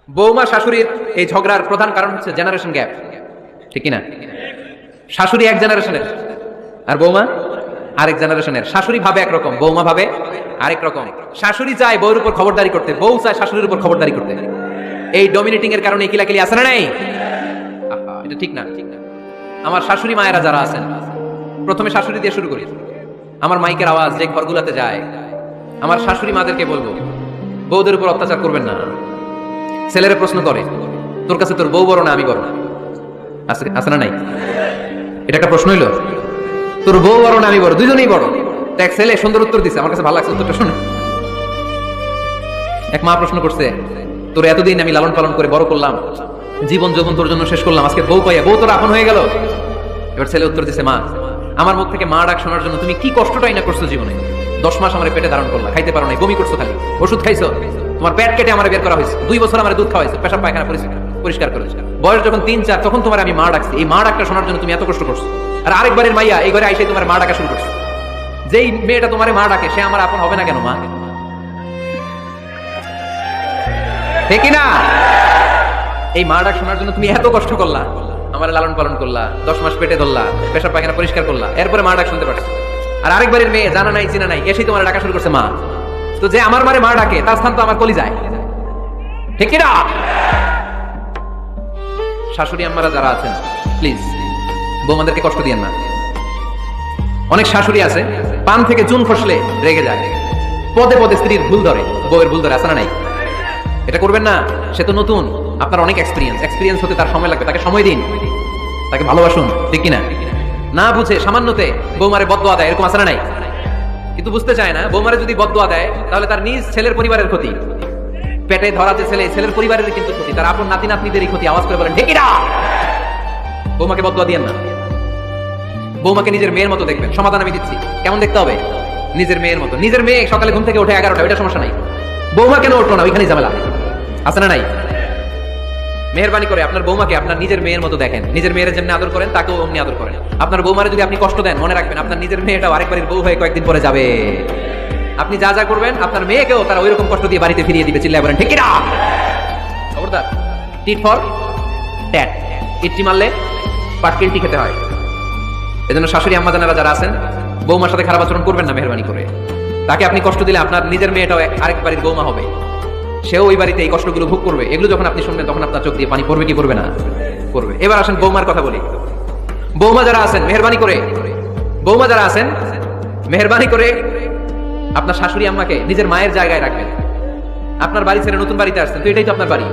বৌমা শাশুড়ির এই ঝগড়ার প্রধান কারণ হচ্ছে জেনারেশন গ্যাপ, ঠিক কিনা? শাশুড়ি এক জেনারেশনের আর বৌমা আরেক জেনারেশনের। শাশুড়ি ভাবে একরকম, বৌমা ভাবে আরেক রকম। শাশুড়ি চায় বউর উপর খবরদারি করতে, বউ চায় শাশুড়ির উপর খবরদারি করতে। এই ডমিনেটিং এর কারণে কিলাকিলি আছে না নাই? এটা ঠিক না। আমার শাশুড়ি মায়েরা যারা আছেন, প্রথমে শাশুড়ি দিয়ে শুরু করি। আমার মাইকের আওয়াজ যে ঘরগুলোতে যায়, আমার শাশুড়ি মাদেরকে বলবো, বউদের উপর অত্যাচার করবেন না। ছেলেরা প্রশ্ন করে, তোর কাছে তোর বউ বড় না আমি বড়? আছে না নাই? এটা একটা প্রশ্ন হইল? তোর বউ বড় না আমি বড়? দুইজনেই বড়। এক ছেলে সুন্দর উত্তর দিছে, আমার কাছে ভালো লাগছে উত্তরটা শুনে। এক মা প্রশ্ন করছে, তোর এতদিন আমি লালন পালন করে বড় করলাম, জীবন যৌবন তোর জন্য শেষ করলাম, আজকে বউ পাইয়া বউ তোর আপন হয়ে গেল। এবার ছেলে উত্তর দিছে, মা আমার মুখ থেকে মা ডাক শোনার জন্য তুমি কি কষ্টটাই না করছো জীবনে। 10 মাস আমার পেটে ধারণ করলা, খাইতে পারো নাই, বমি করছো, খালি ওষুধ খাইছো, তোমার পেট কেটে আমার বের করা হয়েছে, 2 বছর আমার দুধ খাওয়াইছো, পেশাব পায়খানা পরিষ্কার করেছো। বয়স যখন 3-4 তখন তোমার আমি মা ডাকছি। এই মা ডাকটা শোনার জন্য তুমি এত কষ্ট করছো, আর আরেকবারের মাইয়া এই ঘরে আইসে তোমার মা ডাকা শুরু করছো। যেই মেয়েটা তোমার মা ডাকে সে আমার আপন হবে না কেন মা? ঠিক না? এই মা ডাক শোনার জন্য তুমি এত কষ্ট করলা, আমার লালন পালন করলা, 10 মাস পেটে ধরলা, পেশাব পায়খানা পরিষ্কার করলা, এরপরে মা ডাক শুনতে পারছো। আর আরেকবারের মেয়ে জানা নাই চিনা নাই এসেই তোমার ডাকা শুরু করছে মা। তো যে আমার মারে মা ডাকে তার স্থান তো আমার কলি যায়, ঠিক না? শাশুড়ি আম্মারা যারা আছেন, প্লিজ বৌমাদেরকে কষ্ট দিয়েন না। অনেক শাশুড়ি আছে পান থেকে চুন খসলে রেগে যায়, পদে পদে স্ত্রীর ভুল ধরে, বউয়ের ভুল ধরে, আছে না নাই? এটা করবেন না। সে তো নতুন, আপনার অনেক এক্সপিরিয়েন্স হতে তার সময় লাগবে। তাকে সময় দিন, তাকে ভালোবাসুন, ঠিক কিনা? না বুঝে সামান্যতে বৌমারে বদদোয়া দেয়, এরকম আছে না নাই? কিন্তু বুঝতে চায় না, বৌমারে যদি বদদোয়া দেয় তাহলে তার নিজ ছেলের পরিবারের ক্ষতি, পেটে ধরা যে ছেলে, ছেলের পরিবারের কিন্তু ক্ষতি, তার আপন নাতি নাতনিদেরই ক্ষতি। আওয়াজ করে বলেন ঠিক কিনা? বৌমাকে বদদোয়া দিয়েন না। বৌমাকে নিজের মেয়ের মতো দেখবেন। সমাধান আমি দিচ্ছি, কেমন দেখতে হবে? নিজের মেয়ের মতো। নিজের মেয়ে সকালে ঘুম থেকে ওঠে 11টা, ওইটা সমস্যা নাই। বৌমা কেন উঠলো না, ওইখানেই ঝামেলা, আছে না নাই? মেহেরবানি করে আপনার বৌমাকে আপনার নিজের মেয়ের মতো দেখেন। নিজের মেয়ের যেমনি আদর করেন তাকেও অমনি আদর করেন। আপনার বৌমারে যদি আপনি কষ্ট দেন, মনে রাখবেন আপনার নিজের মেয়েটাও আরেকবারের বউ হয়ে কয়েকদিন পরে যাবে। আপনি যা যা করবেন আপনার মেয়েকেও তারা ওইরকম কষ্ট দিয়ে বাড়িতে ফিরিয়ে দিবে। চিল্লায় বলেন ঠিক কিনা? খবরদার, টিট ফর ট্যাট। ইটটি মারলে পাটকেলটি খেতে হয়। এজন্য শাশুড়ি আম্মা জানেরা যারা আছেন, বৌমার সাথে খারাপ আচরণ করবেন না মেহেরবানি করে। তাকে আপনি কষ্ট দিলে আপনার নিজের মেয়েটাও আরেক বাড়ির বৌমা হবে, সেও ওই বাড়িতে এই কষ্টগুলো ভোগ করবে। এগুলো যখন আপনি শুনবেন তখন আপনার চোখ দিয়ে পানি পড়বে কি পড়বে না? পড়বে। এবার আসেন বৌমার কথা বলি। বৌমা যারা আছেন মেহেরবানি করে, বৌমা যারা আছেন মেহেরবানি করে আপনার শাশুড়ি আম্মাকে নিজের মায়ের জায়গায় রাখবেন। আপনার বাড়ি ছেড়ে নতুন বাড়িতে আসছেন, তো এটাই তো আপনার বাড়ি।